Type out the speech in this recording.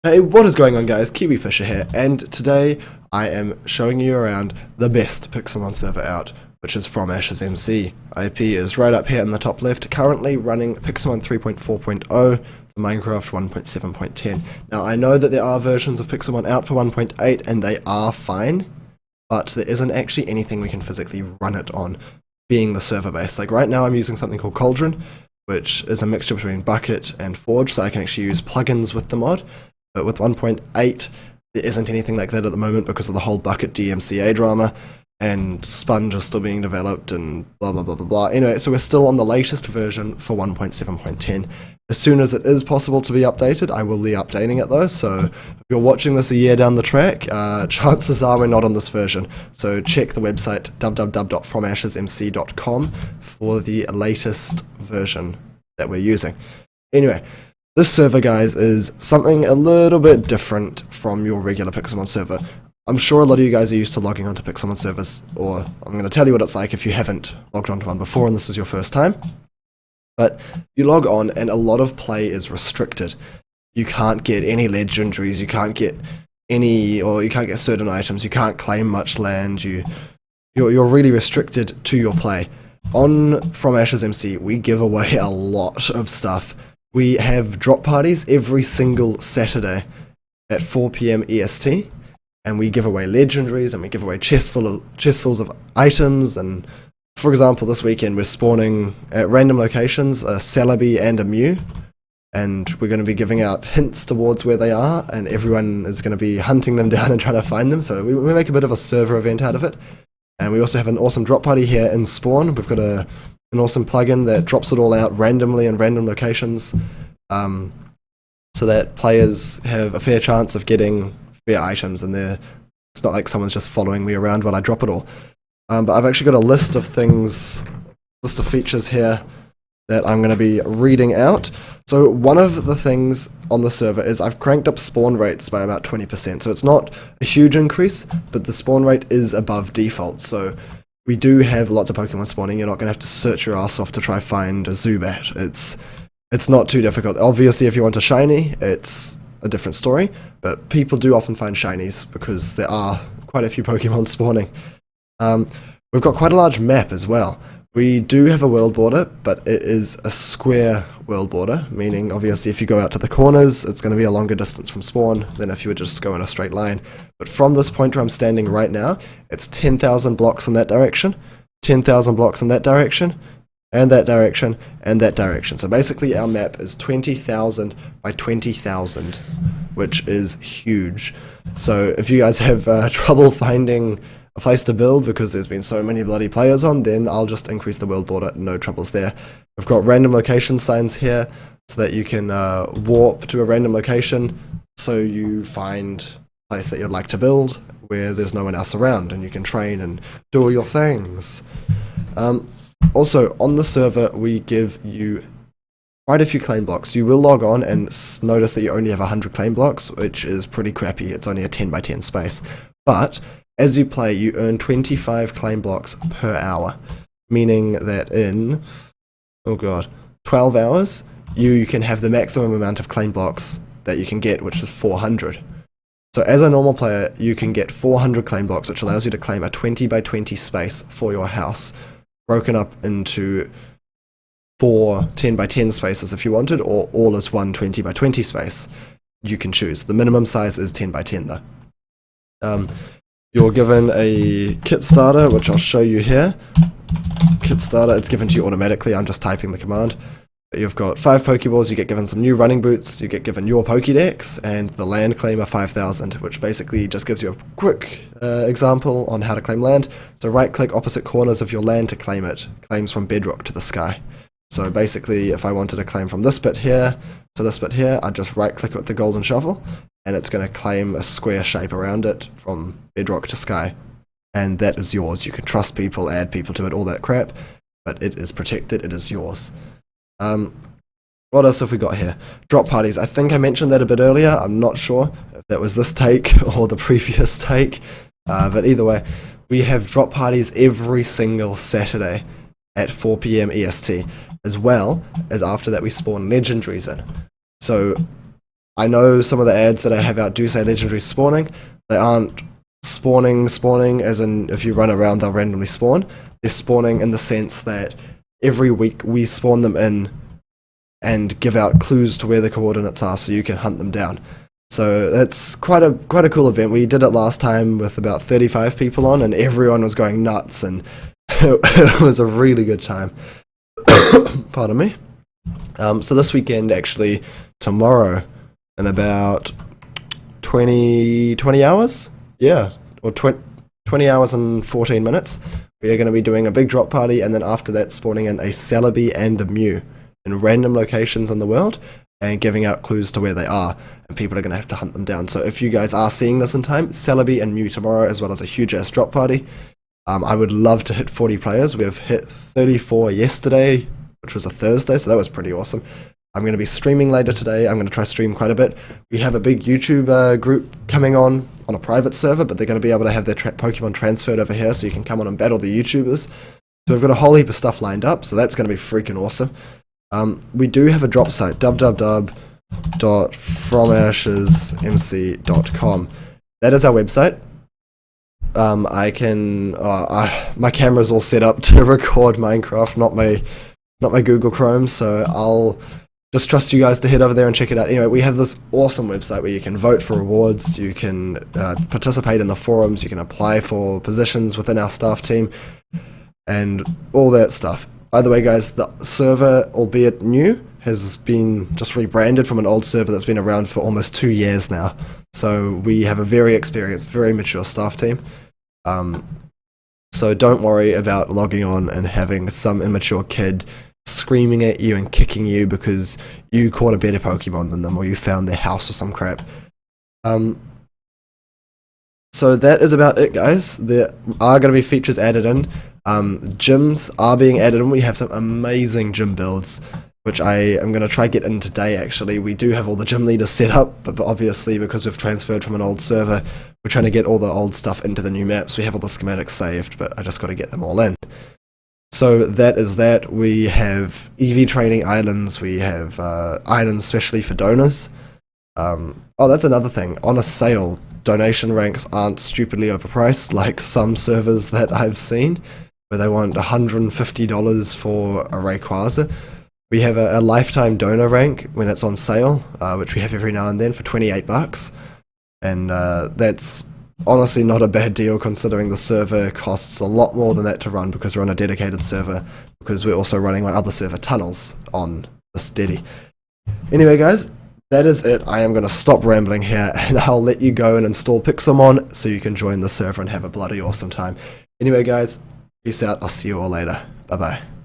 Hey, what is going on, guys? Kiwi Fisher here, and today I am showing you around the best Pixelmon server out, which is From Ashes MC. IP is right up here in the top left, currently running Pixelmon 3.4.0 for Minecraft 1.7.10. Now, I know that there are versions of Pixelmon out for 1.8, and they are fine, but there isn't actually anything we can physically run it on, being the server base. Like right now I'm using something called Cauldron, which is a mixture between Bucket and Forge, so I can actually use plugins with the mod. But with 1.8, there isn't anything like that at the moment because of the whole Bucket DMCA drama, and Sponge is still being developed, and blah blah blah blah blah. Anyway, so we're still on the latest version for 1.7.10. As soon as it is possible to be updated, I will be updating it though, so if you're watching this a year down the track, chances are we're not on this version. So check the website www.fromashesmc.com for the latest version that we're using. Anyway, this server, guys, is something a little bit different from your regular Pixelmon server. I'm sure a lot of you guys are used to logging onto Pixelmon servers, or I'm going to tell you what it's like if you haven't logged onto one before and this is your first time. But you log on and a lot of play is restricted. You can't get any legendaries, you can't get any, or you can't get certain items, you can't claim much land, you're really restricted to your play. On From Ashes MC, we give away a lot of stuff. We have drop parties every single Saturday at 4 PM EST, and we give away legendaries, and we give away chestfuls of items, and for example, this weekend we're spawning at random locations a Celebi and a Mew, and we're going to be giving out hints towards where they are, and everyone is going to be hunting them down and trying to find them, so we make a bit of a server event out of it. And we also have an awesome drop party here in Spawn. We've got an awesome plugin that drops it all out randomly in random locations, so that players have a fair chance of getting fair items, and it's not like someone's just following me around while I drop it all. But I've actually got a list of features here that I'm going to be reading out. So one of the things on the server is I've cranked up spawn rates by about 20%, so it's not a huge increase, but the spawn rate is above default, so we do have lots of Pokemon spawning. You're not going to have to search your ass off to try find a Zubat. It's not too difficult. Obviously, if you want a shiny, it's a different story, but people do often find shinies because there are quite a few Pokemon spawning. We've got quite a large map as well. We do have a world border, but it is a square world border, meaning obviously if you go out to the corners, it's going to be a longer distance from spawn than if you would just go in a straight line. But from this point where I'm standing right now, it's 10,000 blocks in that direction, 10,000 blocks in that direction, and that direction, and that direction. So basically our map is 20,000 by 20,000, which is huge. So if you guys have trouble finding a place to build because there's been so many bloody players on, then I'll just increase the world border, no troubles there. We've got random location signs here so that you can warp to a random location so you find a place that you'd like to build where there's no one else around and you can train and do all your things. Also, on the server we give you quite a few claim blocks. You will log on and notice that you only have 100 claim blocks, which is pretty crappy. It's only a 10 by 10 space. But as you play, you earn 25 claim blocks per hour, meaning that in, 12 hours, you can have the maximum amount of claim blocks that you can get, which is 400. So as a normal player, you can get 400 claim blocks, which allows you to claim a 20 by 20 space for your house, broken up into 4 10 by 10 spaces if you wanted, or all as one 20 by 20 space. You can choose. The minimum size is 10 by 10 though. You're given a kit starter, which I'll show you here. Kit starter, it's given to you automatically, I'm just typing the command. You've got 5 Pokeballs, you get given some new running boots, you get given your Pokédex, and the land claimer 5000, which basically just gives you a quick example on how to claim land. So right click opposite corners of your land to claim it. Claims from bedrock to the sky. So basically, if I wanted to claim from this bit here to this bit here, I'd just right click with the golden shovel, and it's going to claim a square shape around it from bedrock to sky. And that is yours. You can trust people, add people to it, all that crap, but it is protected, it is yours. What else have we got here? Drop parties. I think I mentioned that a bit earlier. I'm not sure if that was this take or the previous take, but either way, we have drop parties every single Saturday at 4 PM EST, as well as after that we spawn legendaries in. So I know some of the ads that I have out do say legendary spawning. They aren't spawning as in if you run around they'll randomly spawn. They're spawning in the sense that every week we spawn them in and give out clues to where the coordinates are so you can hunt them down. So that's quite a cool event. We did it last time with about 35 people on, and everyone was going nuts, and it was a really good time. Pardon me. So this weekend, actually, tomorrow, in about 20 hours? Yeah, or 20 hours and 14 minutes, we are going to be doing a big drop party, and then after that spawning in a Celebi and a Mew in random locations in the world, and giving out clues to where they are, and people are going to have to hunt them down. So if you guys are seeing this in time, Celebi and Mew tomorrow, as well as a huge ass drop party. I would love to hit 40 players. We have hit 34 yesterday, which was a Thursday, so that was pretty awesome. I'm going to be streaming later today. I'm going to try stream quite a bit. We have a big YouTube group coming on a private server, but they're going to be able to have their Pokemon transferred over here, so you can come on and battle the YouTubers. So we've got a whole heap of stuff lined up, so that's going to be freaking awesome. We do have a drop site, www.fromashesmc.com. That is our website. My camera's all set up to record Minecraft, not my Google Chrome, so I'll just trust you guys to head over there and check it out. Anyway, we have this awesome website where you can vote for rewards, you can participate in the forums, you can apply for positions within our staff team, and all that stuff. By the way, guys, the server, albeit new, has been just rebranded from an old server that's been around for almost 2 years now. So we have a very experienced, very mature staff team. So don't worry about logging on and having some immature kid screaming at you and kicking you because you caught a better Pokemon than them, or you found their house or some crap. So that is about it, guys. There are going to be features added in. Gyms are being added in. We have some amazing gym builds, which I am going to try get in today, actually. We do have all the gym leaders set up, but obviously because we've transferred from an old server, we're trying to get all the old stuff into the new maps. We have all the schematics saved, but I just got to get them all in. So that is that. We have EV training islands. We have islands especially for donors. Oh, that's another thing. On a sale, donation ranks aren't stupidly overpriced like some servers that I've seen, where they want $150 for a Rayquaza. We have a lifetime donor rank when it's on sale, which we have every now and then for $28. And that's honestly not a bad deal considering the server costs a lot more than that to run because we're on a dedicated server, because we're also running my other server Tunnels on the steady. Anyway, guys, that is it. I am going to stop rambling here and I'll let you go and install Pixelmon so you can join the server and have a bloody awesome time. Anyway, guys, peace out. I'll see you all later. Bye-bye.